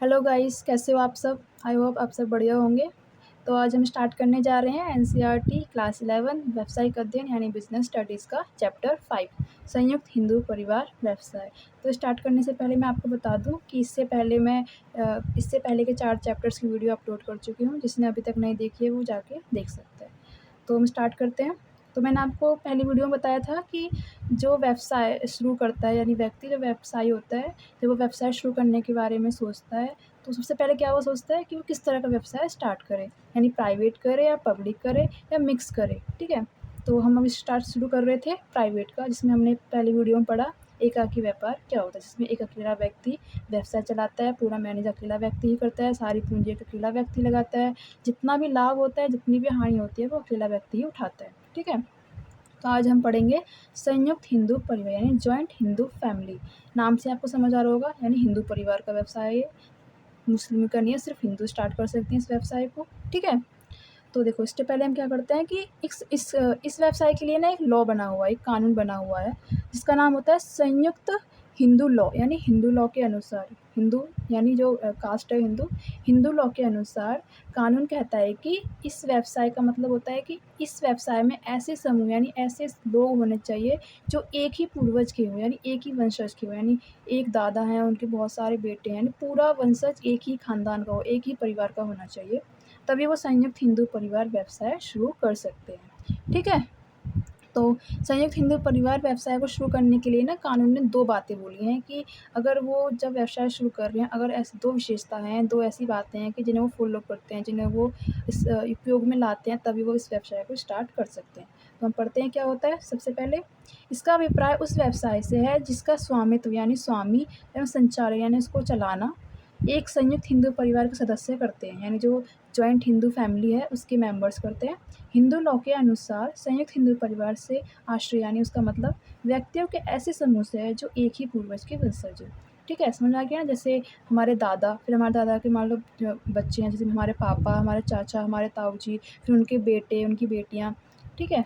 Hello guys, कैसे हो आप सब? आई होप आप सब बढ़िया होंगे। तो आज हम स्टार्ट करने जा रहे हैं एनसीईआरटी क्लास 11 व्यावसायिक अध्ययन यानी बिजनेस स्टडीज़ का चैप्टर 5 संयुक्त हिंदू परिवार व्यवसाय। तो स्टार्ट करने से पहले मैं आपको बता दूं कि इससे पहले के 4 चैप्टर्स की वीडियो अपलोड कर चुकी हूं। जिसने अभी तक नहीं देखी है वो जाके देख सकते हैं। तो हम स्टार्ट करते हैं। तो मैंने आपको पहली वीडियो में बताया था कि जो व्यवसाय शुरू करता है यानी व्यक्ति जो व्यवसायी होता है, जब वो व्यवसाय शुरू करने के बारे में सोचता है तो सबसे पहले क्या वो सोचता है कि वो किस तरह का व्यवसाय स्टार्ट करे, यानी प्राइवेट करे या पब्लिक करे या मिक्स करे। ठीक है, तो हम अभी शुरू कर रहे थे प्राइवेट का, जिसमें हमने पहली वीडियो में पढ़ा एकाकी व्यापार क्या होता है, जिसमें एक अकेला व्यक्ति व्यवसाय चलाता है, पूरा मैनेज अकेला व्यक्ति ही करता है, सारी पूंजी एक अकेला व्यक्ति लगाता है, जितना भी लाभ होता है जितनी भी हानि होती है वो अकेला व्यक्ति ही उठाता है। ठीक है, तो आज हम पढ़ेंगे संयुक्त हिंदू परिवार यानी जॉइंट हिंदू फैमिली। नाम से आपको समझ आ रहा होगा, यानी हिंदू परिवार का व्यवसाय है, मुस्लिम का नहीं है, सिर्फ हिंदू स्टार्ट कर सकते हैं इस व्यवसाय को। ठीक है, तो देखो इससे पहले हम क्या करते हैं कि इस व्यवसाय के लिए ना एक लॉ बना हुआ है, एक कानून बना हुआ है, जिसका नाम होता है संयुक्त हिंदू लॉ। यानी हिंदू लॉ के अनुसार, हिंदू यानी जो कास्ट है हिंदू, हिंदू लॉ के अनुसार कानून कहता है कि इस व्यवसाय का मतलब होता है कि इस व्यवसाय में ऐसे समूह यानी ऐसे लोग होने चाहिए जो एक ही पूर्वज के हों, यानी एक ही वंशज के हों, यानी एक दादा हैं, उनके बहुत सारे बेटे हैं, यानी पूरा वंशज एक ही खानदान का हो, एक ही परिवार का होना चाहिए, तभी वो संयुक्त हिंदू परिवार व्यवसाय शुरू कर सकते हैं। ठीक है, तो संयुक्त हिंदू परिवार व्यवसाय को शुरू करने के लिए ना कानून ने 2 बातें बोली हैं कि अगर वो जब व्यवसाय शुरू कर रहे हैं, अगर ऐसी 2 विशेषता हैं, 2 ऐसी बातें हैं कि जिन्हें वो फॉलो करते हैं, जिन्हें वो इस उपयोग में लाते हैं, तभी वो इस व्यवसाय को स्टार्ट कर सकते हैं। तो हम पढ़ते हैं क्या होता है। सबसे पहले, इसका अभिप्राय उस व्यवसाय से है जिसका स्वामित्व यानी स्वामी एवं संचालन यानी उसको चलाना एक संयुक्त हिंदू परिवार के सदस्य करते हैं, यानी जो जॉइंट हिंदू फैमिली है उसके मेंबर्स करते हैं। हिंदू लॉ के अनुसार संयुक्त हिंदू परिवार से आश्रय यानी उसका मतलब व्यक्तियों के ऐसे समूह से है जो एक ही पूर्वज के वंशज हैं। ठीक है, समझ आ गया ना। जैसे हमारे दादा, फिर हमारे दादा के मान लो जो बच्चे हैं, जैसे हमारे पापा, हमारे चाचा, हमारे ताऊ जी, फिर उनके बेटे, उनकी बेटियाँ। ठीक है,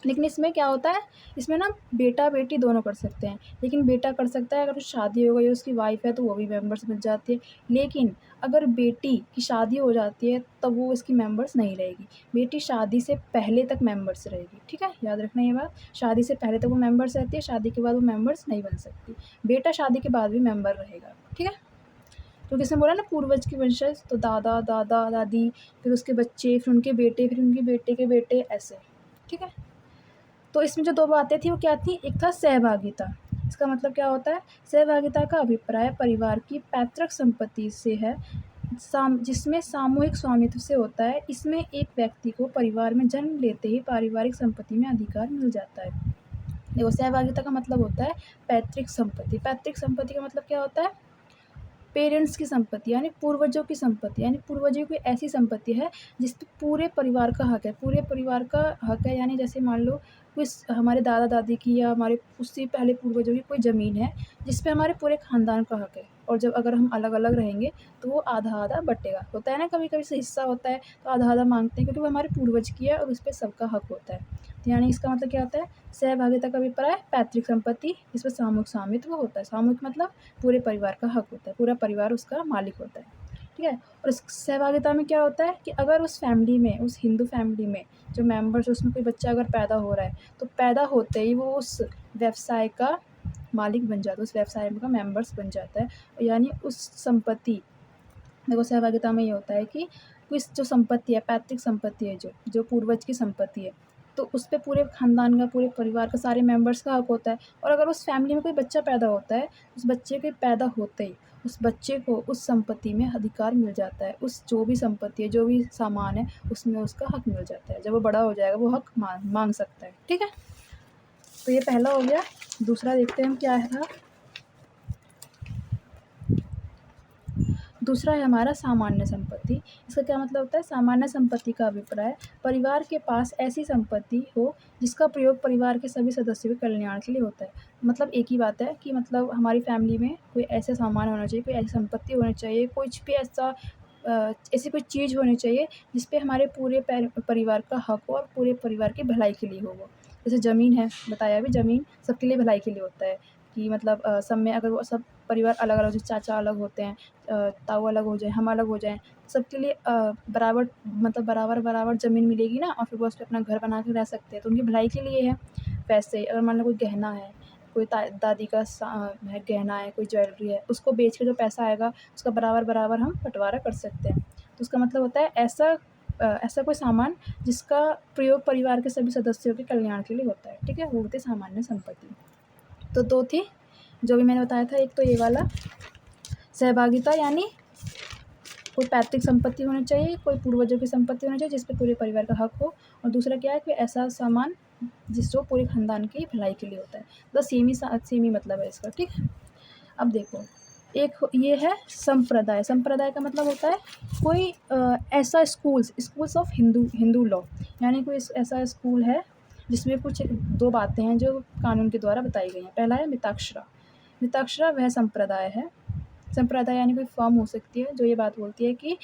लेकिन इसमें क्या होता है, इसमें ना बेटा बेटी दोनों कर सकते हैं, लेकिन बेटा कर सकता है अगर उसकी शादी हो गई, उसकी वाइफ है तो वो भी मेंबर्स बन जाती है। लेकिन अगर बेटी की शादी हो जाती है तब वो इसकी मेंबर्स नहीं रहेगी, बेटी शादी से पहले तक मेंबर्स रहेगी। ठीक है, याद रखना ये बात, शादी से पहले तक वो मेंबर्स रहती है, शादी के बाद वो मेंबर्स नहीं बन सकती। बेटा शादी के बाद भी मेंबर रहेगा। ठीक है, तो किसने बोला ना पूर्वज की वंशज, तो दादा दादा दादी, फिर उसके बच्चे, फिर उनके बेटे, फिर उनके बेटे के बेटे, ऐसे। ठीक है, तो इसमें जो 2 बातें थी वो क्या थी, एक था सहभागिता। इसका मतलब क्या होता है, सहभागिता का अभिप्राय परिवार की पैतृक संपत्ति से है, जिसमें सामूहिक स्वामित्व से होता है। इसमें एक व्यक्ति को परिवार में जन्म लेते ही पारिवारिक संपत्ति में अधिकार मिल जाता है। देखो, सहभागिता का मतलब होता है पैतृक संपत्ति। पैतृक संपत्ति का मतलब क्या होता है, पेरेंट्स की संपत्ति यानी पूर्वजों की संपत्ति, यानी पूर्वजों की ऐसी संपत्ति है जिस पे पूरे परिवार का हक है, पूरे परिवार का हक है। यानी जैसे मान लो कुछ हमारे दादा दादी की या हमारे उससे पहले पूर्वजों की कोई ज़मीन है जिस पे हमारे पूरे ख़ानदान का हक है, और जब अगर हम अलग अलग रहेंगे तो वो आधा आधा बटेगा। होता है ना, कभी कभी से हिस्सा होता है तो आधा आधा मांगते हैं, क्योंकि वो हमारे पूर्वज की है और उस पर सबका हक होता है। तो यानी इसका मतलब क्या होता है, सहभागिता का अभिप्राय पैतृक संपत्ति जिसमें सामूहिक स्वामित्व होता है। सामूहिक मतलब पूरे परिवार का हक होता है, पूरा परिवार उसका मालिक होता है। ठीक है, और इस सहभागिता में क्या होता है कि अगर उस फैमिली में, उस हिंदू फैमिली में जो मेंबर्स, उसमें कोई बच्चा अगर पैदा हो रहा है तो पैदा होते ही वो उस व्यवसाय का मालिक बन जाता है, उस व्यवसाय का मेंबर्स बन जाता है। यानी उस संपत्ति, देखो सहभागिता में ये होता है कि कुछ जो संपत्ति है, पैतृक संपत्ति है, जो पूर्वज की संपत्ति है, तो उस पे पूरे खानदान का, पूरे परिवार का, सारे मेंबर्स का हक होता है। और अगर उस फैमिली में कोई बच्चा पैदा होता है, उस बच्चे के पैदा होते ही उस बच्चे को उस संपत्ति में अधिकार मिल जाता है। उस जो भी संपत्ति है, जो भी सामान है, उसमें उसका हक मिल जाता है। जब वो बड़ा हो जाएगा वो हक मांग सकता है। ठीक है, तो ये पहला हो गया। दूसरा देखते हैं हम क्या है। दूसरा है हमारा सामान्य संपत्ति। इसका क्या मतलब होता है, सामान्य संपत्ति का अभिप्राय परिवार के पास ऐसी संपत्ति हो जिसका प्रयोग परिवार के सभी सदस्यों के कल्याण के लिए होता है। मतलब एक ही बात है कि मतलब हमारी फैमिली में कोई ऐसा सामान होना चाहिए, कोई ऐसी संपत्ति होनी चाहिए, कुछ भी ऐसा ऐसी कोई चीज़ होनी चाहिए जिस पे हमारे पूरे परिवार का हक हो और पूरे परिवार की भलाई के लिए हो वो। जैसे ज़मीन है, बताया अभी, ज़मीन सबके लिए भलाई के लिए होता है कि मतलब सब में अगर वो सब परिवार अलग-अलग, जैसे चाचा अलग होते हैं, ताऊ अलग हो जाएँ, हम अलग हो जाएँ, सबके लिए बराबर मतलब बराबर-बराबर ज़मीन मिलेगी ना, और फिर वो उस पे अपना घर बना के रह सकते हैं, तो उनकी भलाई के लिए है। पैसे अगर मान लो कोई गहना है, कोई दादी का है गहना है, कोई ज्वेलरी है, उसको बेच के जो पैसा आएगा उसका बराबर-बराबर हम बँटवारा कर सकते हैं। तो उसका मतलब होता है ऐसा कोई सामान जिसका प्रयोग परिवार के सभी सदस्यों के कल्याण के लिए होता है, ठीक है? वो होती है सामान्य संपत्ति। तो 2 थी, जो भी मैंने बताया था, एक तो ये वाला सहभागिता, यानी कोई पैतृक संपत्ति होनी चाहिए, कोई पूर्वजों की संपत्ति होनी चाहिए जिस पे पूरे परिवार का हक हो, और दूसरा क्या है कि ऐसा सामान जो पूरे खानदान की भलाई के लिए होता है। तो सेम ही मतलब है इसका, ठीक है? अब देखो, एक ये है संप्रदाय। संप्रदाय का मतलब होता है कोई ऐसा स्कूल्स ऑफ हिंदू लॉ, यानी कोई ऐसा स्कूल है जिसमें कुछ 2 बातें हैं जो कानून के द्वारा बताई गई हैं। पहला है मिताक्षरा। मिताक्षरा वह संप्रदाय है, संप्रदाय यानी कोई फर्म हो सकती है जो ये बात बोलती है कि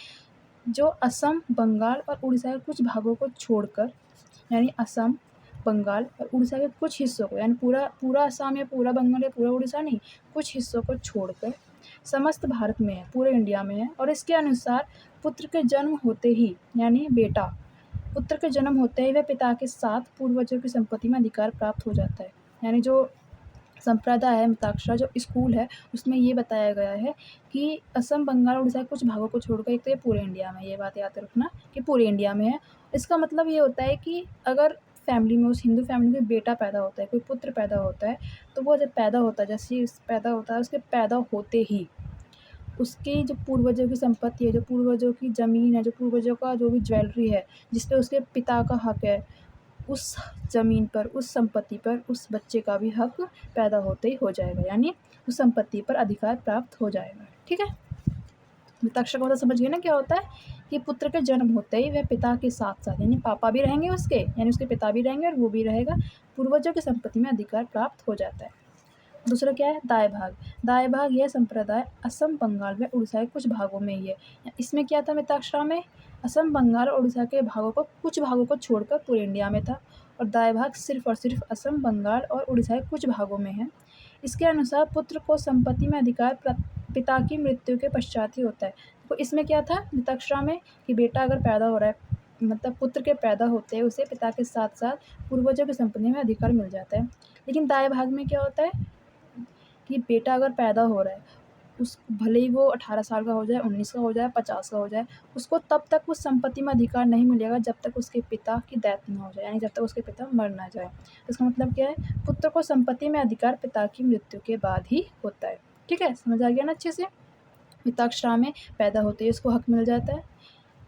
जो असम, बंगाल और उड़ीसा के कुछ भागों को छोड़कर, यानी असम, बंगाल और उड़ीसा के कुछ हिस्सों को, यानी पूरा असम या पूरा बंगाल या पूरा उड़ीसा नहीं, कुछ हिस्सों को छोड़कर समस्त भारत में है, पूरे इंडिया में है, और इसके अनुसार पुत्र के जन्म होते ही, यानी बेटा पुत्र के जन्म होते ही वह पिता के साथ पूर्वजों की संपत्ति में अधिकार प्राप्त हो जाता है। यानी जो संप्रदाय है मिताक्षरा, जो स्कूल है, उसमें ये बताया गया है कि असम, बंगाल, उड़ीसा के कुछ भागों को छोड़कर, एक तो ये पूरे इंडिया में, ये बात याद रखना कि पूरे इंडिया में है। इसका मतलब ये होता है कि अगर फैमिली में, उस हिंदू फैमिली में बेटा पैदा होता है, कोई पुत्र पैदा होता है, तो वो जब पैदा होता है, जैसे ही पैदा होता है, उसके पैदा होते ही उसकी जो पूर्वजों की संपत्ति है, जो पूर्वजों की ज़मीन है, जो पूर्वजों का जो भी ज्वेलरी है, जिस पे उसके पिता का हक है, उस ज़मीन पर, उस संपत्ति पर उस बच्चे का भी हक पैदा होते ही हो जाएगा, यानी उस संपत्ति पर अधिकार प्राप्त हो जाएगा, ठीक है? मिताक्षर का मतलब समझ गए ना क्या होता है कि पुत्र के जन्म होते ही वह पिता के साथ-साथ, यानी पापा भी रहेंगे उसके, यानी उसके पिता भी रहेंगे और वो भी रहेगा, पूर्वजों की संपत्ति में अधिकार प्राप्त हो जाता है। दूसरा क्या है, दाएँ भाग। दाएँ भाग यह संप्रदाय असम, बंगाल व उड़ीसा के कुछ भागों में ही है। इसमें क्या था मिताक्षरा में, असम, बंगाल और उड़ीसा के भागों को, कुछ भागों को छोड़कर पूरे इंडिया में था, और दाएँ भाग सिर्फ़ और सिर्फ़ असम, बंगाल और उड़ीसा के कुछ भागों में है। इसके अनुसार पुत्र को संपत्ति में अधिकार पिता की मृत्यु के पश्चात ही होता है। तो इसमें क्या था मिताक्षरा में कि बेटा अगर पैदा हो रहा है, मतलब पुत्र के पैदा होते हैं उसे पिता के साथ-साथ पूर्वजों की संपत्ति में अधिकार मिल जाता है। लेकिन दाएँ भाग में क्या होता है कि बेटा अगर पैदा हो रहा है, उस भले ही वो 18 साल का हो जाए, 19 का हो जाए, 50 का हो जाए, उसको तब तक उस संपत्ति में अधिकार नहीं मिलेगा जब तक उसके पिता की डेथ ना हो जाए, यानी जब तक उसके पिता मर ना जाए। तो इसका मतलब क्या है, पुत्र को संपत्ति में अधिकार पिता की मृत्यु के बाद ही होता है। ठीक है, समझ आ गया ना अच्छे से? मिताक्षरा में पैदा होते ही उसको हक मिल जाता है,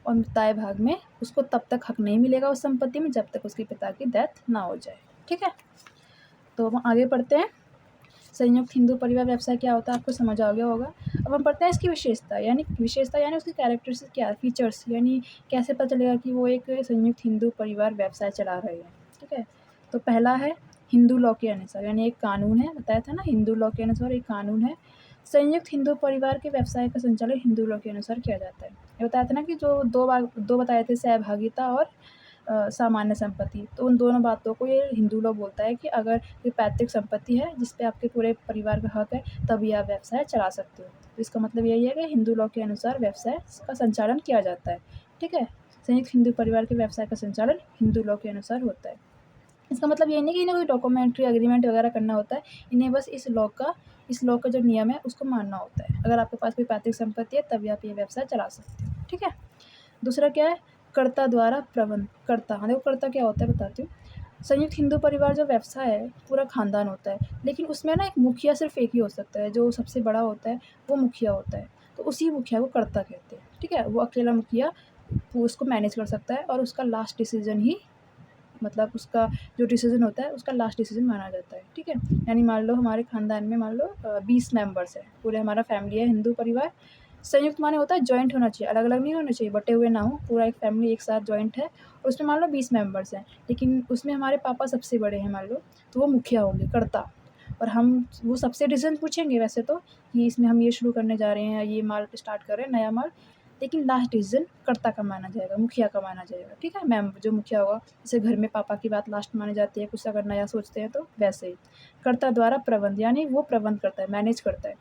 और दाएँ भाग में उसको तब तक हक नहीं मिलेगा उस संपत्ति में जब तक उसके पिता की डेथ ना हो जाए। ठीक है? तो हम आगे पढ़ते हैं। संयुक्त हिंदू परिवार व्यवसाय क्या होता है आपको समझ आ गया होगा। अब हम पढ़ते हैं इसकी विशेषता यानी उसकी कैरेक्टरिस्टिक क्या है, फीचर्स, यानी कैसे पता चलेगा कि वो एक संयुक्त हिंदू परिवार व्यवसाय चला रहे हैं। ठीक है, तो पहला है हिंदू लॉ के अनुसार, यानी एक कानून है, बताया था ना, हिंदू लॉ के अनुसार एक कानून है। संयुक्त हिंदू परिवार के व्यवसाय का संचालन हिंदू लॉ के अनुसार किया जाता है। ये बताया था ना कि जो दो बताए थे, सहभागिता और सामान्य संपत्ति, तो उन दोनों बातों को ये हिंदू लॉ बोलता है कि अगर कोई पैतृक संपत्ति है जिस पे आपके पूरे परिवार का हक है, तभी आप व्यवसाय चला सकते हो। तो इसका मतलब यही है कि हिंदू लॉ के अनुसार व्यवसाय का संचालन किया जाता है। ठीक है, संयुक्त हिंदू परिवार के व्यवसाय का संचालन हिंदू लॉ के अनुसार होता है। इसका मतलब ये नहीं कि इन्हें कोई डॉक्यूमेंट्री एग्रीमेंट वगैरह करना होता है, इन्हें बस इस लॉ का जो नियम है उसको मानना होता है। अगर आपके पास कोई पैतृक संपत्ति है तभी आप ये व्यवसाय चला सकते हो। ठीक है, दूसरा क्या है, कर्ता द्वारा प्रबंध। कर्ता, हाँ देखो कर्ता क्या होता है बताती हूँ। संयुक्त हिंदू परिवार जो व्यवसाय है पूरा खानदान होता है, लेकिन उसमें ना एक मुखिया सिर्फ एक ही हो सकता है, जो सबसे बड़ा होता है वो मुखिया होता है, तो उसी मुखिया को कर्ता कहते हैं। ठीक है, वो अकेला मुखिया वो उसको मैनेज कर सकता है, और उसका लास्ट डिसीजन ही, मतलब उसका जो डिसीजन होता है उसका लास्ट डिसीजन माना जाता है। ठीक है, यानी मान लो हमारे खानदान में मान लो 20 मेंबर्स हैं, पूरे हमारा फैमिली है हिंदू परिवार। संयुक्त माने होता है जॉइंट होना चाहिए, अलग-अलग नहीं होना चाहिए, बटे हुए ना हो, पूरा एक फैमिली एक साथ जॉइंट है, और उसमें मान लो 20 मेंबर्स हैं, लेकिन उसमें हमारे पापा सबसे बड़े हैं मान लो, तो वो मुखिया होंगे, कर्ता। और हम वो सबसे डिसीजन पूछेंगे वैसे तो, कि इसमें हम ये शुरू करने जा रहे हैं, ये माल स्टार्ट कर रहे हैं, नया माल, लेकिन लास्ट डिसीजन कर्ता का माना जाएगा, मुखिया का माना जाएगा। ठीक है, मैम जो मुखिया होगा, जैसे घर में पापा की बात लास्ट मानी जाती है, कुछ अगर नया सोचते हैं तो वैसे ही। कर्ता द्वारा प्रबंध, यानी वो प्रबंध करता है, मैनेज करता है।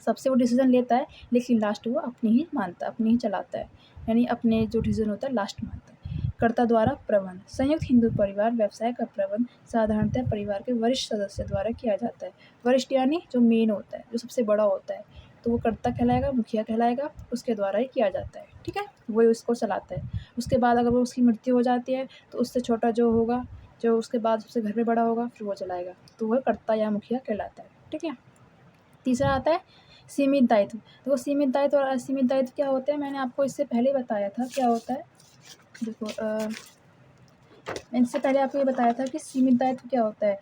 सबसे वो डिसीज़न लेता है, लेकिन लास्ट वो अपनी ही मानता है, अपनी ही चलाता है, यानी अपने जो डिसीज़न होता है लास्ट मानता है। कर्ता द्वारा प्रबंध। संयुक्त हिंदू परिवार व्यवसाय का प्रबंध साधारणतः परिवार के वरिष्ठ सदस्य द्वारा किया जाता है। वरिष्ठ यानी जो मेन होता है, जो सबसे बड़ा होता है, तो वो कर्ता कहलाएगा, मुखिया कहलाएगा, उसके द्वारा ही किया जाता है, ठीक है? वही उसको चलाता है। उसके बाद अगर वो उसकी मृत्यु हो जाती है, तो उससे छोटा जो होगा, जो उसके बाद सबसे घर में बड़ा होगा, फिर वो चलाएगा, तो वह कर्ता या मुखिया कहलाता है, ठीक है? तीसरा आता है सीमित दायित्व। तो वो सीमित दायित्व और असीमित दायित्व क्या होते हैं, मैंने आपको इससे पहले ही बताया था क्या होता है। देखो मैंने इससे पहले आपको ये बताया था कि सीमित दायित्व क्या होता है।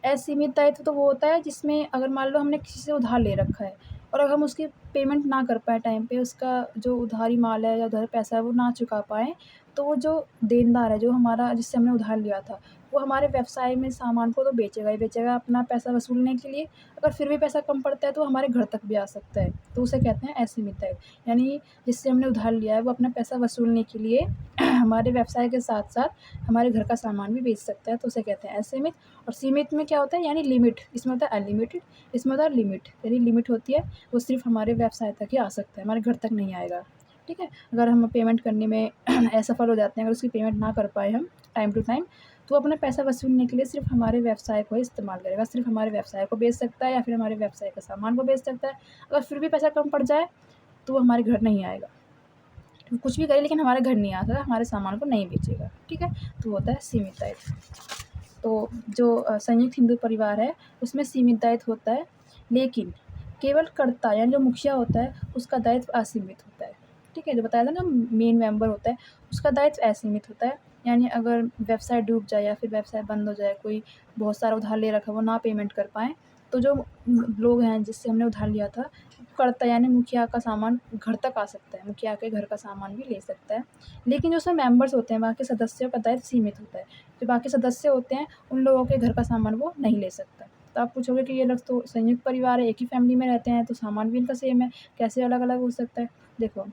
असीमित दायित्व तो वो होता है जिसमें अगर मान लो हमने किसी से उधार ले रखा है और अगर हम उसकी पेमेंट ना कर पाएँ टाइम पे, उसका जो उधारी माल है या उधार पैसा है वो ना चुका पाएँ, तो वो जो देनदार है, जो हमारा जिससे हमने उधार लिया था, वो हमारे व्यवसाय में सामान को तो बेचेगा ही बेचेगा अपना पैसा वसूलने के लिए। अगर फिर भी पैसा कम पड़ता है तो हमारे घर तक भी आ सकता है, तो उसे कहते हैं असीमित दायित्व। यानी जिससे हमने उधार लिया है वो अपना पैसा वसूलने के लिए हमारे व्यवसाय के साथ-साथ हमारे घर का सामान भी बेच सकता है, तो उसे कहते हैं असीमित। और सीमित में क्या होता है, यानी लिमिट, इसमें होता है अनलिमिटेड, इसमें होता है लिमिट, यानी लिमिट होती है, वो सिर्फ हमारे व्यवसाय तक ही आ सकता है, हमारे घर तक नहीं आएगा, ठीक है? अगर हम पेमेंट करने में असफल हो जाते हैं, अगर उसकी पेमेंट ना कर पाए हम टाइम टू टाइम, तो वो अपना पैसा वसूलने के लिए सिर्फ हमारे व्यवसाय को ही इस्तेमाल करेगा, सिर्फ हमारे व्यवसाय को बेच सकता है या फिर हमारे व्यवसाय के सामान को बेच सकता है। अगर फिर भी पैसा कम पड़ जाए, तो वो हमारे घर नहीं आएगा, तो कुछ भी करे लेकिन हमारे घर नहीं आ सकता, हमारे सामान को नहीं बेचेगा, ठीक है? तो होता है सीमित दायित्व। तो जो संयुक्त हिंदू परिवार है उसमें सीमित दायित्व होता है, लेकिन केवल कर्ता यानी जो मुखिया होता है उसका दायित्व असीमित होता है, ठीक है? जो बताया था ना, मेन मेंबर होता है उसका दायित्व असीमित होता है। यानी अगर व्यवसाय डूब जाए या फिर व्यवसाय बंद हो जाए, कोई बहुत सारा उधार ले रखा है वो ना पेमेंट कर पाएँ, तो जो लोग हैं जिससे हमने उधार लिया था, कर्ता यानी मुखिया का सामान घर तक आ सकता है, मुखिया के घर का सामान भी ले सकता है। लेकिन जो उसमें मेंबर्स होते हैं, वहाँ के सदस्यों का दायित्व सीमित होता है। जो बाकी सदस्य होते हैं उन लोगों के घर का सामान वो नहीं ले सकता। तो आप पूछोगे कि ये लोग तो संयुक्त परिवार है, एक ही फैमिली में रहते हैं, तो सामान भी इनका सेम है, कैसे अलग-अलग हो सकता है? देखो,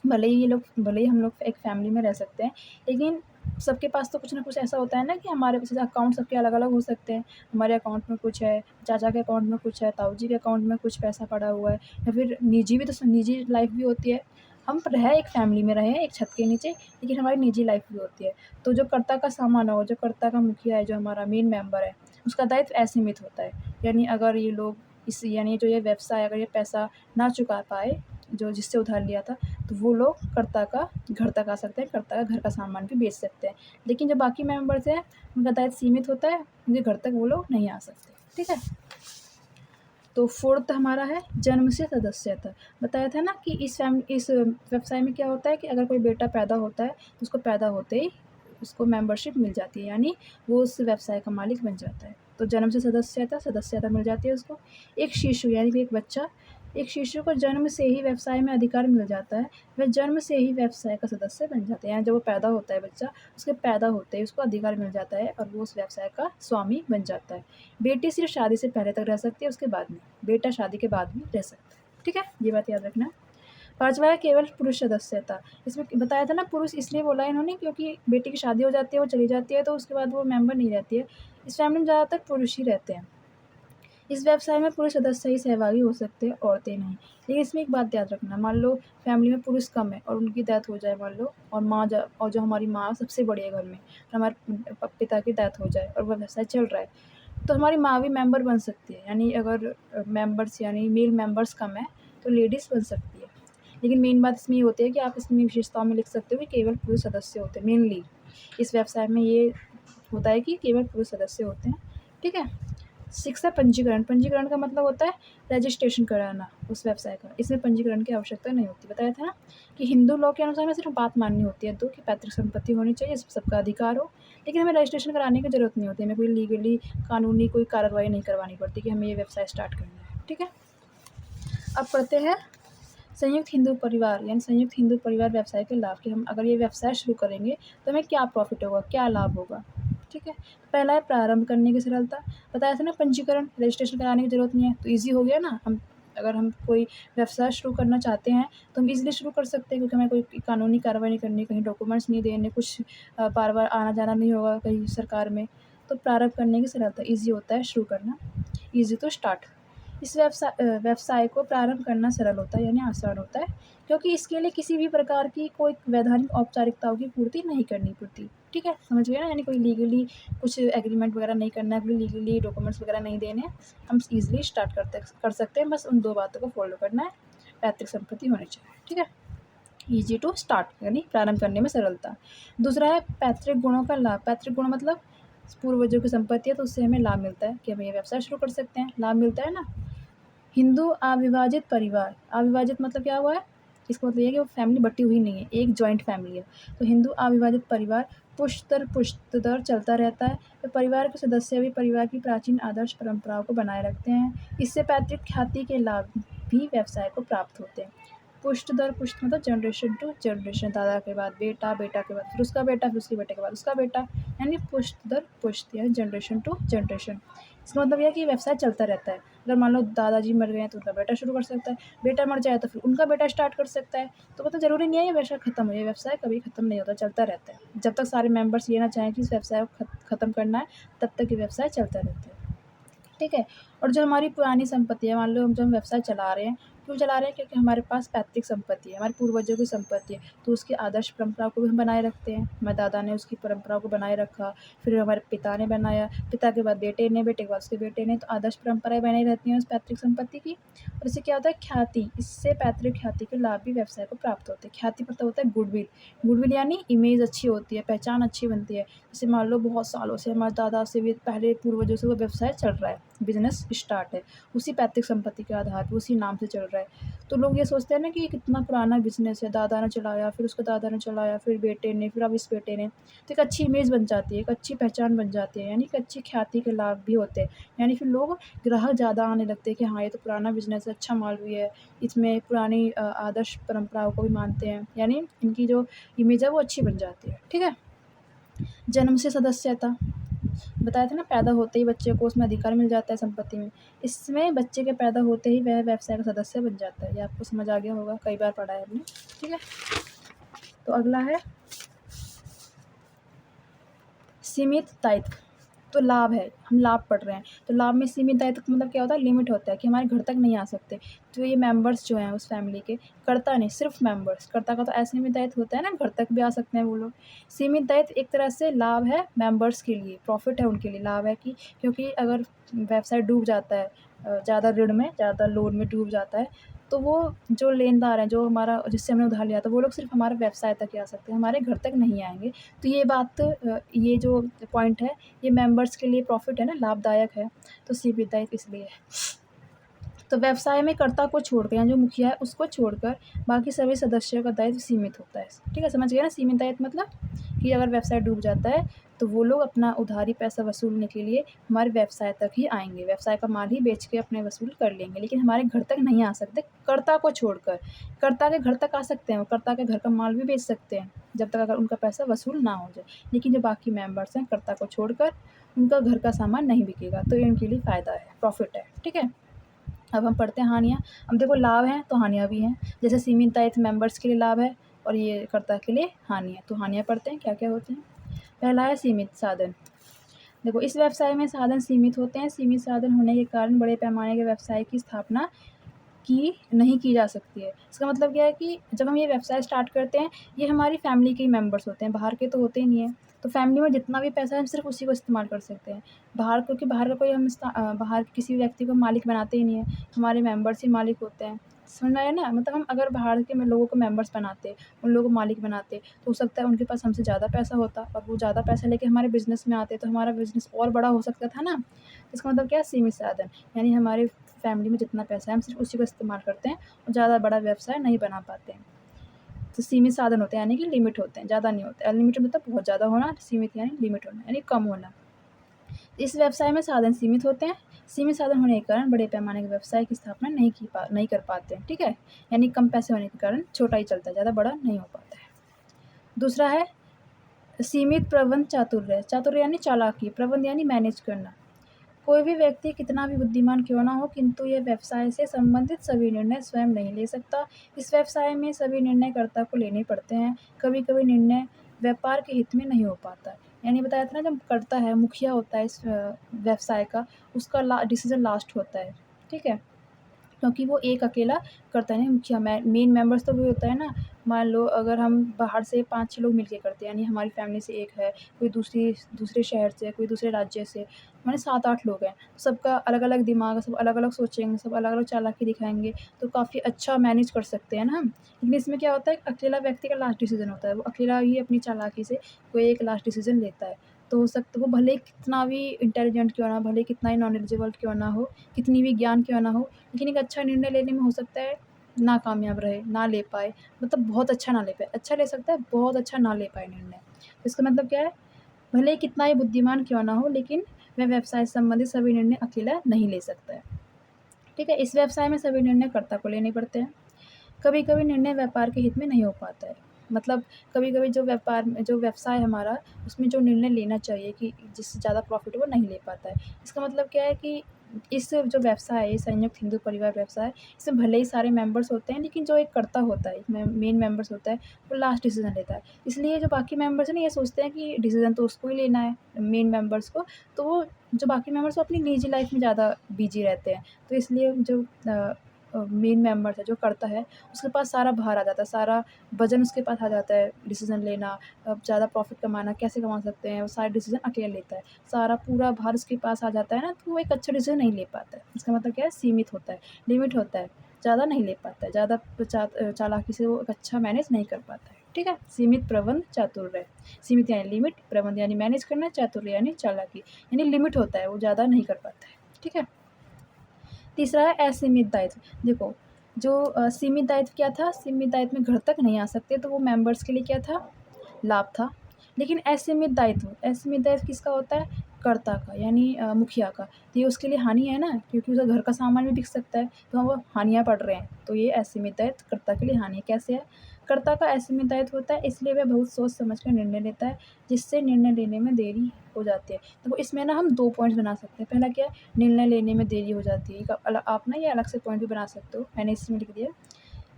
भले ही हम लोग एक फैमिली में रह सकते हैं, लेकिन सबके पास तो कुछ ना कुछ ऐसा होता है ना कि हमारे जैसे अकाउंट सबके अलग-अलग हो सकते हैं। हमारे अकाउंट में कुछ है, चाचा के अकाउंट में कुछ है, ताऊ जी के अकाउंट में कुछ पैसा पड़ा हुआ है, या फिर निजी भी तो निजी लाइफ़ भी होती है। हम रहे एक फैमिली में रहे हैं, एक छत के नीचे, लेकिन हमारी निजी लाइफ़ भी होती है। तो जो कर्ता का सामान होगा, जो कर्ता का मुखिया है, जो हमारा मेन मेंबर है, उसका दायित्व असीमित होता है। यानी अगर ये लोग यानी जो ये व्यवसाय अगर ये पैसा ना चुका पाए, जो जिससे उधार लिया था, तो वो लोग कर्ता का घर तक आ सकते हैं, कर्ता का घर का सामान भी बेच सकते हैं। लेकिन जो बाकी मेंबर्स हैं, उनका दायित्व सीमित होता है, उनके घर तक वो लोग नहीं आ सकते, ठीक है? तो फोर्थ हमारा है जन्म से सदस्यता। बताया था ना कि इस व्यवसाय में क्या होता है कि अगर कोई बेटा पैदा होता है, तो उसको पैदा होते ही उसको मेंबरशिप मिल जाती है, यानी वो उस व्यवसाय का मालिक बन जाता है। तो जन्म से सदस्यता मिल जाती है उसको। एक शिशु यानी कि एक बच्चा, एक शिशु को जन्म से ही व्यवसाय में अधिकार मिल जाता है, वह जन्म से ही व्यवसाय का सदस्य बन जाता है। यानी जब वो पैदा होता है बच्चा, उसके पैदा होते ही उसको अधिकार मिल जाता है और वो उस व्यवसाय का स्वामी बन जाता है। बेटी सिर्फ शादी से पहले तक रह सकती है, उसके बाद नहीं। बेटा शादी के बाद भी रह सकता है, ठीक है? ये बात याद रखना। पाँचवा है केवल पुरुष सदस्यता। इसमें बताया था ना, पुरुष इसलिए बोला है इन्होंने क्योंकि बेटी की शादी हो जाती है, वो चली जाती है, तो उसके बाद वो मेंबर नहीं रहती है। इस फैमिली में ज़्यादातर पुरुष ही रहते हैं। इस व्यवसाय में पुरुष सदस्य ही सहभागी हो सकते हैं, औरतें नहीं। लेकिन इसमें एक बात याद रखना, मान लो फैमिली में पुरुष कम है और उनकी डेथ हो जाए मान लो, और जो हमारी माँ सबसे बड़ी है घर में, और हमारे पिता की डेथ हो जाए और वह व्यवसाय चल रहा है, तो हमारी माँ भी मेंबर बन सकती है। यानी अगर मेंबर्स यानी मेल मेंबर्स कम है, तो लेडीज़ बन सकती है। लेकिन मेन बात इसमें ये होती है कि आप इसमें विशेषताओं में लिख सकते हो कि केवल पुरुष सदस्य होते हैं। मेनली इस व्यवसाय में ये होता है कि केवल पुरुष सदस्य होते हैं, ठीक है? 6 है पंजीकरण। पंजीकरण का मतलब होता है रजिस्ट्रेशन कराना उस व्यवसाय का। इसमें पंजीकरण की आवश्यकता नहीं होती। बताया था ना कि हिंदू लॉ के अनुसार हमें सिर्फ बात माननी होती है, 2 कि पैतृक संपत्ति होनी चाहिए, सबका अधिकार हो, लेकिन हमें रजिस्ट्रेशन कराने की ज़रूरत नहीं होती। हमें कोई लीगली कानूनी कोई कार्रवाई नहीं करवानी पड़ती कि हमें ये व्यवसाय स्टार्ट करना है, ठीक है? अब पढ़ते हैं संयुक्त हिंदू परिवार यानी संयुक्त हिंदू परिवार व्यवसाय के लाभ, कि हम अगर ये व्यवसाय शुरू करेंगे तो हमें क्या प्रॉफ़िट होगा, क्या लाभ होगा, ठीक है? पहला है प्रारंभ करने की सरलता। बताया था ना, पंजीकरण, रजिस्ट्रेशन कराने की ज़रूरत नहीं है, तो ईज़ी हो गया ना। अगर हम कोई व्यवसाय शुरू करना चाहते हैं, तो हम ईज़िली शुरू कर सकते हैं, क्योंकि हमें कोई कानूनी कार्रवाई नहीं करनी, कहीं डॉक्यूमेंट्स नहीं देने, कुछ बार-बार आना-जाना नहीं होगा कहीं सरकार में। तो प्रारंभ करने की सरलता, ईज़ी होता है शुरू करना, ईज़ी टू स्टार्ट। इस व्यवसाय को प्रारंभ करना सरल होता है यानी आसान होता है, क्योंकि इसके लिए किसी भी प्रकार की कोई वैधानिक औपचारिकताओं की पूर्ति नहीं करनी पड़ती। ठीक है, समझ गए ना? यानी कोई लीगली कुछ एग्रीमेंट वगैरह नहीं करना है, कोई लीगली डॉक्यूमेंट्स वगैरह नहीं देने हैं, हम ईज़िली स्टार्ट कर सकते हैं। बस उन 2 बातों को फ़ॉलो करना है, पैतृक संपत्ति होनी चाहिए। ठीक है? ईज़ी टू स्टार्ट यानी प्रारंभ करने में सरलता। दूसरा है पैतृक गुणों का लाभ। पैतृक गुण मतलब पूर्वजों की संपत्ति है, तो उससे हमें लाभ मिलता है कि हम ये व्यवसाय शुरू कर सकते हैं, लाभ मिलता है ना। हिंदू अविभाजित परिवार। अविभाजित मतलब क्या हुआ है? इसका मतलब ये है कि वो फैमिली बटी हुई नहीं है, एक जॉइंट फैमिली है। तो हिंदू अविभाजित परिवार पुश्त दर पुश्त दर चलता रहता है। तो परिवार के सदस्य भी परिवार की प्राचीन आदर्श परंपराओं को बनाए रखते हैं। इससे पैतृक ख्याति के लाभ भी व्यवसाय को प्राप्त होते हैं। पुश्त दर पुश्त मतलब जनरेशन टू जनरेशन, दादा के बाद बेटा, बेटा के बाद फिर उसका बेटा, फिर उसके बेटे के बाद उसका बेटा, यानी पुश्त दर पुश्त यानी जनरेशन टू जनरेशन। इसका मतलब यह है कि व्यवसाय चलता रहता है। अगर मान लो दादाजी मर गए हैं तो उनका बेटा शुरू कर सकता है, बेटा मर जाए तो फिर उनका बेटा स्टार्ट कर सकता है। तो मतलब ज़रूरी नहीं है ये व्यवसाय ख़त्म हो, ये व्यवसाय कभी ख़त्म नहीं होता, चलता रहता है। जब तक सारे मेंबर्स ये ना चाहें कि इस व्यवसाय को ख़त्म करना है, तब तक ये व्यवसाय चलता रहता है। ठीक है? और जो हमारी पुरानी संपत्ति है, मान लो हम जब व्यवसाय चला रहे हैं, क्यों चला रहे हैं? क्योंकि हमारे पास पैतृक संपत्ति है, हमारे पूर्वजों की संपत्ति है, तो उसकी आदर्श परंपरा को भी हम बनाए रखते हैं। हमारे दादा ने उसकी परंपरा को बनाए रखा, फिर हमारे पिता ने बनाया, पिता के बाद बेटे ने, बेटे के बाद उसके बेटे ने, तो आदर्श परंपराएँ बनी रहती हैं उस पैतृक संपत्ति की। और इससे क्या होता है? ख्याति, इससे पैतृक ख्याति के लाभ भी व्यवसाय को प्राप्त होते हैं। ख्याति मतलब होता है गुडविल, गुडविल यानी इमेज अच्छी होती है, पहचान अच्छी बनती है। जैसे मान लो बहुत सालों से हमारे दादा से भी पहले पूर्वजों से वो व्यवसाय चल रहा है, बिज़नेस स्टार्ट है, उसी पैतृक संपत्ति के आधार पे उसी नाम से चल रहा है। तो लोग ये सोचते हैं ना कि ये कितना पुराना बिज़नेस है, दादा ने चलाया, फिर उसके दादा ने चलाया, फिर बेटे ने, फिर अब इस बेटे ने। तो एक अच्छी इमेज बन जाती है, एक अच्छी पहचान बन जाती है, यानी कि अच्छी ख्याति के लाभ भी होते हैं। यानी फिर लोग ग्राहक ज़्यादा आने लगते हैं कि हाँ, ये तो पुराना बिज़नेस है, अच्छा माल भी है, इसमें पुरानी आदर्श परंपराओं को भी मानते हैं, यानी इनकी जो इमेज है वो अच्छी बन जाती है। ठीक है? जन्म से सदस्यता, बताया था ना, पैदा होते ही बच्चे को उसमें अधिकार मिल जाता है संपत्ति में। इसमें बच्चे के पैदा होते ही वह व्यवसाय का सदस्य बन जाता है। ये आपको समझ आ गया होगा, कई बार पढ़ा है हमने। ठीक है? तो अगला है सीमित दायित्व। तो लाभ है, हम लाभ पढ़ रहे हैं, तो लाभ में सीमित दायित्व का मतलब क्या होता है? लिमिट होता है कि हमारे घर तक नहीं आ सकते। तो ये मेंबर्स जो हैं उस फैमिली के, कर्ता नहीं, सिर्फ मेंबर्स। कर्ता का तो असीमित दायित्व होता है ना, घर तक भी आ सकते हैं वो लोग। सीमित दायित्व एक तरह से लाभ है मेंबर्स के लिए, प्रॉफ़िट है उनके लिए, लाभ है कि क्योंकि अगर व्यवसाय डूब जाता है, ज़्यादा ऋण में, ज़्यादा लोन में डूब जाता है, तो वो जो लेनदार हैं, जो हमारा जिससे हमने उधार लिया था, वो लोग सिर्फ हमारे व्यवसाय तक ही आ सकते हैं, हमारे घर तक नहीं आएँगे। तो ये बात ये जो पॉइंट है, ये मेंबर्स के लिए प्रॉफ़िट है ना, लाभदायक है, तो सीमित दायित्व इसलिए है। तो व्यवसाय में कर्ता को छोड़कर, यानी जो मुखिया है उसको छोड़कर बाकी सभी सदस्यों का दायित्व सीमित होता है। ठीक है, समझ गए ना? सीमित दायित्व मतलब कि अगर व्यवसाय डूब जाता है तो वो लोग अपना उधारी पैसा वसूलने के लिए हमारे व्यवसाय तक ही आएँगे, व्यवसाय का माल ही बेच के अपने वसूल कर लेंगे, लेकिन हमारे घर तक नहीं आ सकते, कर्ता को छोड़कर। कर्ता के घर तक आ सकते हैं, वो कर्ता के घर का माल भी बेच सकते हैं, जब तक अगर उनका पैसा वसूल ना हो जाए। लेकिन जो बाकी मेंबर्स हैं, कर्ता को छोड़कर, उनका घर का सामान नहीं बिकेगा, तो ये उनके लिए फ़ायदा है, प्रॉफ़िट है। ठीक है? अब हम पढ़ते हैं हानियाँ। अब देखो, लाभ हैं तो हानियाँ भी हैं। जैसे सीमित दायित्व मेंबर्स के लिए लाभ है और ये कर्ता के लिए हानि है। तो हानियाँ पढ़ते हैं, क्या-क्या होती हैं। पहला है सीमित साधन। देखो, इस व्यवसाय में साधन सीमित होते हैं। सीमित साधन होने के कारण बड़े पैमाने के व्यवसाय की स्थापना नहीं की जा सकती है। इसका मतलब क्या है कि जब हम ये व्यवसाय स्टार्ट करते हैं, ये हमारी फैमिली के ही मेंबर्स होते हैं, बाहर के तो होते ही नहीं हैं। तो फैमिली में जितना भी पैसा है, हम सिर्फ़ उसी को इस्तेमाल कर सकते हैं। क्योंकि बाहर का कोई बाहर के किसी व्यक्ति को मालिक बनाते ही नहीं हैं, हमारे मेंबर्स ही मालिक होते हैं। समझ में आया ना? मतलब हम अगर बाहर के लोगों को मेंबर्स बनाते, उन लोगों को मालिक बनाते, तो हो सकता है उनके पास हमसे ज़्यादा पैसा होता और वो ज़्यादा पैसा लेके हमारे बिज़नेस में आते, तो हमारा बिज़नेस और बड़ा हो सकता था ना? इसका मतलब क्या है? सीमित साधन, यानी हमारी फैमिली में जितना पैसा है, हम सिर्फ़ उसी को इस्तेमाल करते हैं और ज़्यादा बड़ा व्यवसाय नहीं बना पाते हैं। तो सीमित साधन होते हैं, यानी कि लिमिट होते हैं, ज़्यादा नहीं होते। अनलिमिटेड मतलब बहुत ज़्यादा होना, सीमित यानी लिमिट होना, यानी कम होना। इस व्यवसाय में साधन सीमित होते हैं। सीमित साधन होने के कारण बड़े पैमाने के व्यवसाय की स्थापना नहीं कर पाते हैं। ठीक है? यानी कम पैसे होने के कारण छोटा ही चलता है, ज़्यादा बड़ा नहीं हो पाता है। दूसरा है सीमित प्रबंध चातुर्य। चातुर्य यानी चालाकी, प्रबंध यानी मैनेज करना। कोई भी व्यक्ति कितना भी बुद्धिमान क्यों ना हो, किंतु यह व्यवसाय से संबंधित सभी निर्णय स्वयं नहीं ले सकता। इस व्यवसाय में सभी निर्णय कर्ता को लेने पड़ते हैं। कभी-कभी निर्णय व्यापार के हित में नहीं हो पाता। यानी बताया था ना, जब कर्ता है, मुखिया होता है इस व्यवसाय का, उसका डिसीज़न लास्ट होता है। ठीक है? क्योंकि वो एक अकेला करता है नहीं, मुखिया मेन मेंबर्स तो वही होता है ना। मान लो अगर हम बाहर से 5-6 लोग मिलके करते हैं, यानी हमारी फैमिली से एक है, कोई दूसरे शहर से, कोई दूसरे राज्य से, माने 7-8 लोग हैं। सबका अलग-अलग दिमाग है, सब अलग-अलग सोचेंगे, सब अलग-अलग चालाकी दिखाएँगे, तो काफ़ी अच्छा मैनेज कर सकते हैं ना हम। लेकिन इसमें क्या होता है, अकेला व्यक्ति का लास्ट डिसीज़न होता है, वो अकेला ही अपनी चालाकी से कोई एक लास्ट डिसीज़न लेता है। तो हो सकता है वो भले ही कितना भी इंटेलिजेंट क्यों ना हो, भले ही कितना ही नॉलेजेबल क्यों ना हो, कितनी भी ज्ञान क्यों ना हो, लेकिन एक अच्छा निर्णय लेने में हो सकता है नाकामयाब रहे, ना ले पाए, मतलब बहुत अच्छा ना ले पाए। अच्छा ले सकता है, बहुत अच्छा ना ले पाए निर्णय। तो इसका मतलब क्या है, भले ही कितना ही बुद्धिमान क्यों ना हो, लेकिन वह व्यवसाय से संबंधित सभी निर्णय अकेला नहीं ले सकता है। ठीक है? इस व्यवसाय में सभी निर्णय कर्ता को लेने पड़ते हैं। कभी-कभी निर्णय व्यापार के हित में नहीं हो पाता है। मतलब कभी-कभी जो व्यवसाय है हमारा, उसमें जो निर्णय लेना चाहिए कि जिससे ज़्यादा प्रॉफ़िट हो, वो नहीं ले पाता है। इसका मतलब क्या है कि इस जो व्यवसाय है, ये संयुक्त हिंदू परिवार व्यवसाय, इसमें भले ही सारे मेंबर्स होते हैं, लेकिन जो एक कर्ता होता है, इसमें मेन मेंबर्स होता है, वो लास्ट डिसीज़न लेता है। इसलिए जो बाकी मेंबर्स हैं ना, ये सोचते हैं कि डिसीज़न तो उसको ही लेना है, मेन मेंबर्स को, तो वो जो बाकी मेंबर्स वो अपनी निजी लाइफ़ में ज़्यादा बिज़ी रहते हैं। तो इसलिए जो मेन मेंबर्स है, जो कर्ता है, उसके पास सारा भार आ जाता है, सारा वज़न उसके पास आ जाता है, डिसीज़न लेना, ज़्यादा प्रॉफ़िट कमाना, कैसे कमा सकते हैं, वो सारे डिसीज़न अकेले लेता है। सारा पूरा भार उसके पास आ जाता है ना, तो वो एक अच्छा डिसीज़न नहीं ले पाता है। इसका मतलब क्या है, सीमित होता है, लिमिट होता है, ज़्यादा नहीं ले पाता है, ज़्यादा चालाकी से वो एक अच्छा मैनेज नहीं कर पाता है। ठीक है? सीमित, प्रबंध, चातुर्य। सीमित यानी लिमिट, प्रबंध यानी मैनेज करना, चातुर्य यानी चालाकी, यानी लिमिट होता है, वो ज़्यादा नहीं कर पाता है। ठीक है? तीसरा है असीमित दायित्व। देखो, जो सीमित दायित्व क्या था, सीमित दायित्व में घर तक नहीं आ सकते, तो वो मेंबर्स के लिए क्या था, लाभ था। लेकिन असीमित दायित्व किसका होता है, कर्ता का, यानी मुखिया का। तो ये उसके लिए हानि है ना, क्योंकि उसका घर का सामान भी बिक सकता है, तो वो हानियाँ पड़ रहे हैं। तो ये असीमित दायित्व कर्ता के लिए हानि है। कैसे है, कर्ता का असीमित दायित्व होता है, इसलिए वह बहुत सोच समझ कर निर्णय लेता है, जिससे निर्णय लेने में देरी हो जाती है। तो इसमें ना हम 2 पॉइंट्स बना सकते हैं। पहला क्या है, निर्णय लेने में देरी हो जाती है। आप ना ये अलग से पॉइंट भी बना सकते हो, मैंने इसमें लिख दिया।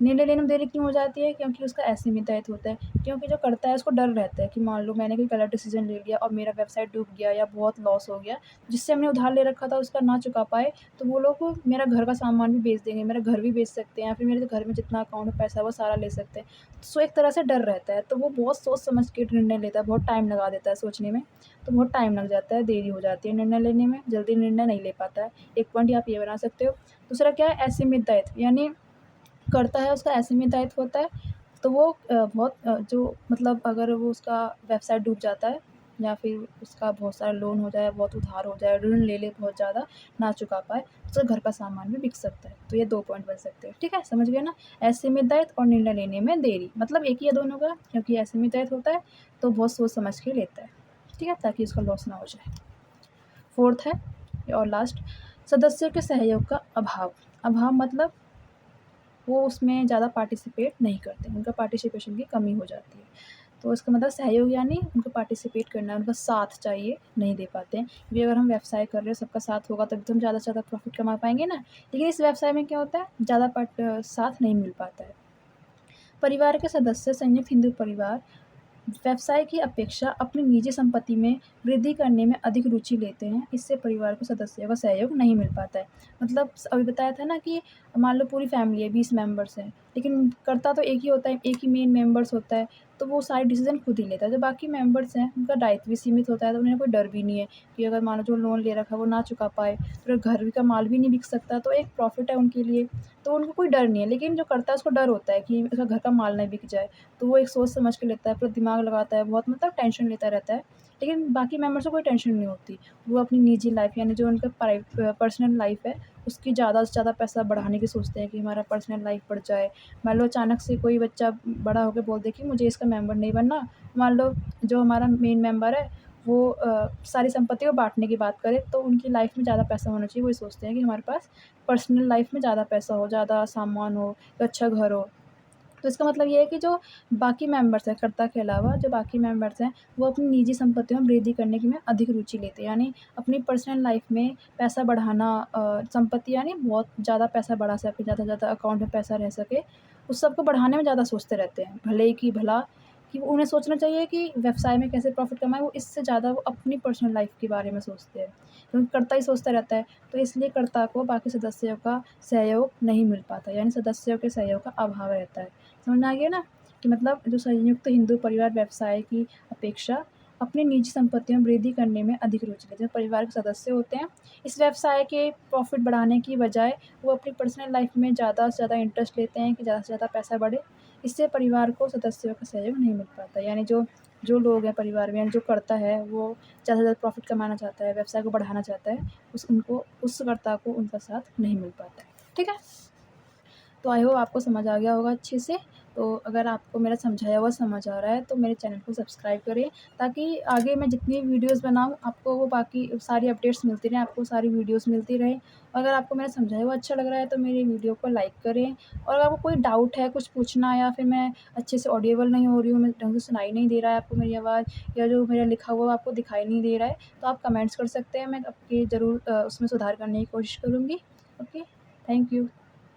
निर्णय लेने में देरी क्यों हो जाती है, क्योंकि उसका असीमित दायित्व होता है। क्योंकि जो करता है उसको डर रहता है कि मान लो मैंने कोई गलत डिसीज़न ले लिया और मेरा व्यवसाय डूब गया या बहुत लॉस हो गया, जिससे हमने उधार ले रखा था उसका ना चुका पाए, तो वो लोग मेरा घर का सामान भी बेच देंगे, मेरा घर भी बेच सकते हैं, या फिर मेरे जो घर में जितना अकाउंट में पैसा है वो सारा ले सकते हैं। सो एक तरह से डर रहता है, तो वो बहुत सोच समझ के निर्णय लेता है, बहुत टाइम लगा देता है सोचने में, तो बहुत टाइम लग जाता है, देरी हो जाती है निर्णय लेने में, जल्दी निर्णय नहीं ले पाता है। एक पॉइंट आप ये बना सकते हो। दूसरा क्या है, असीमित दायित्व, यानी करता है उसका असीमित दायित्व होता है, तो वो जो मतलब अगर वो उसका व्यवसाय डूब जाता है या फिर उसका बहुत सारा लोन हो जाए, बहुत उधार हो जाए, ऋण ले ले बहुत ज़्यादा, ना चुका पाए, तो घर का सामान भी बिक सकता है। तो ये 2 पॉइंट बन सकते हैं, ठीक है? समझ गए ना? असीमित दायित्व और निर्णय लेने में देरी, मतलब एक ही है दोनों का, क्योंकि असीमित दायित्व होता है, तो बहुत सोच समझ के लेता है, ठीक है? ताकि उसका लॉस ना हो जाए। 4th है और लास्ट, सदस्यों के सहयोग का अभाव। अभाव मतलब वो उसमें ज़्यादा पार्टिसिपेट नहीं करते, उनका पार्टिसिपेशन की कमी हो जाती है। तो इसका मतलब सहयोग यानी उनको पार्टिसिपेट करना, उनका साथ चाहिए, नहीं दे पाते हैं। क्योंकि अगर हम व्यवसाय कर रहे हैं, सबका साथ होगा तभी तो हम ज़्यादा से ज़्यादा प्रॉफ़िट कमा पाएँगे ना। लेकिन इस व्यवसाय में क्या होता है, ज़्यादा साथ नहीं मिल पाता है। परिवार के सदस्य संयुक्त हिंदू परिवार व्यवसाय की अपेक्षा अपनी निजी संपत्ति में वृद्धि करने में अधिक रुचि लेते हैं, इससे परिवार को सदस्यों का सहयोग नहीं मिल पाता है। मतलब अभी बताया था ना कि मान लो पूरी फैमिली है, 20 मेंबर्स हैं, लेकिन करता तो एक ही होता है, एक ही मेन मेंबर्स होता है, तो वो सारे डिसीज़न खुद ही लेता है। जो बाकी मेंबर्स हैं, उनका दायित्व भी सीमित होता है, तो उन्हें कोई डर भी नहीं है कि अगर मान लो जो लोन ले रखा है, वो ना चुका पाए, फिर घर का माल भी नहीं बिक सकता, तो एक प्रॉफ़िट है उनके लिए, तो उनको कोई डर नहीं है। लेकिन जो करता है, उसको डर होता है कि उसका घर का माल ना बिक जाए। तो वो एक सोच समझ के लेता है, पूरा दिमाग लगाता है, बहुत मतलब टेंशन लेता रहता है। लेकिन बाकी मेंबर्स को कोई टेंशन नहीं होती। वो अपनी निजी लाइफ़ यानी जो उनका पर्सनल लाइफ़ है, उसकी ज़्यादा से ज़्यादा पैसा बढ़ाने की सोचते हैं कि हमारा पर्सनल लाइफ़ बढ़ जाए। मान लो अचानक से कोई बच्चा बड़ा होके बोल दे कि मुझे इसका मेंबर नहीं बनना। मान लो जो हमारा मेन मेंबर है, वो सारी संपत्ति को बाँटने की बात करे, तो उनकी लाइफ़ में ज़्यादा पैसा होना चाहिए। वो ये सोचते हैं कि हमारे पास पर्सनल लाइफ़ में ज़्यादा पैसा हो, ज़्यादा सामान हो, अच्छा घर हो। तो इसका मतलब ये है कि जो बाकी मेंबर्स हैं, कर्ता के अलावा जो बाकी मेंबर्स हैं, वो अपनी निजी संपत्तियों में वृद्धि करने की में अधिक रुचि लेते हैं। यानी अपनी पर्सनल लाइफ़ में पैसा बढ़ाना, संपत्ति यानी बहुत ज़्यादा पैसा बढ़ा सके, ज़्यादा से ज़्यादा अकाउंट में पैसा रह सके, उस सब को बढ़ाने में ज़्यादा सोचते रहते हैं। भले ही कि भला कि वो उन्हें सोचना चाहिए कि व्यवसाय में कैसे प्रॉफ़िट कमाएँ, वो इससे ज़्यादा वो अपनी पर्सनल लाइफ़ के बारे में सोचते हैं। क्योंकि कर्ता ही सोचता रहता है, तो इसलिए कर्ता को बाकी सदस्यों का सहयोग नहीं मिल पाता, यानी सदस्यों के सहयोग का अभाव रहता है। समझ में आ गया ना? कि मतलब जो संयुक्त हिंदू परिवार व्यवसाय की अपेक्षा अपनी निजी संपत्तियों में वृद्धि करने में अधिक रुचि लेते हैं। परिवार के सदस्य होते हैं, इस व्यवसाय के प्रॉफ़िट बढ़ाने की बजाय वो अपनी पर्सनल लाइफ़ में ज़्यादा से ज़्यादा इंटरेस्ट लेते हैं कि ज़्यादा से ज़्यादा पैसा बढ़े। इससे परिवार को सदस्यों का सहयोग नहीं मिल पाता। यानी जो जो लोग हैं परिवार में, यानी जो कर्ता है, वो ज़्यादा से ज़्यादा प्रॉफ़िट कमाना चाहता है, व्यवसाय को बढ़ाना चाहता है, उस कर्ता को उनका साथ नहीं मिल पाता है। ठीक है? तो आई होप आपको समझ आ गया होगा अच्छे से। तो अगर आपको मेरा समझाया हुआ समझ आ रहा है तो मेरे चैनल को सब्सक्राइब करें, ताकि आगे मैं जितनी वीडियोज़ बनाऊँ आपको वो बाकी सारी अपडेट्स मिलती रहें, आपको सारी वीडियोज़ मिलती रहें। और अगर आपको मेरा समझाया हुआ अच्छा लग रहा है तो मेरी वीडियो को लाइक करें। और अगर आपको कोई डाउट है, कुछ पूछना है, या फिर मैं अच्छे से ऑडिबल नहीं हो रही हूँ, मैं ढंग से सुनाई नहीं दे रहा है आपको मेरी आवाज़, या जो मेरा लिखा हुआ आपको दिखाई नहीं दे रहा है, तो आप कमेंट्स कर सकते हैं। मैं आपकी ज़रूर उसमें सुधार करने की कोशिश करूँगी। Okay, thank you.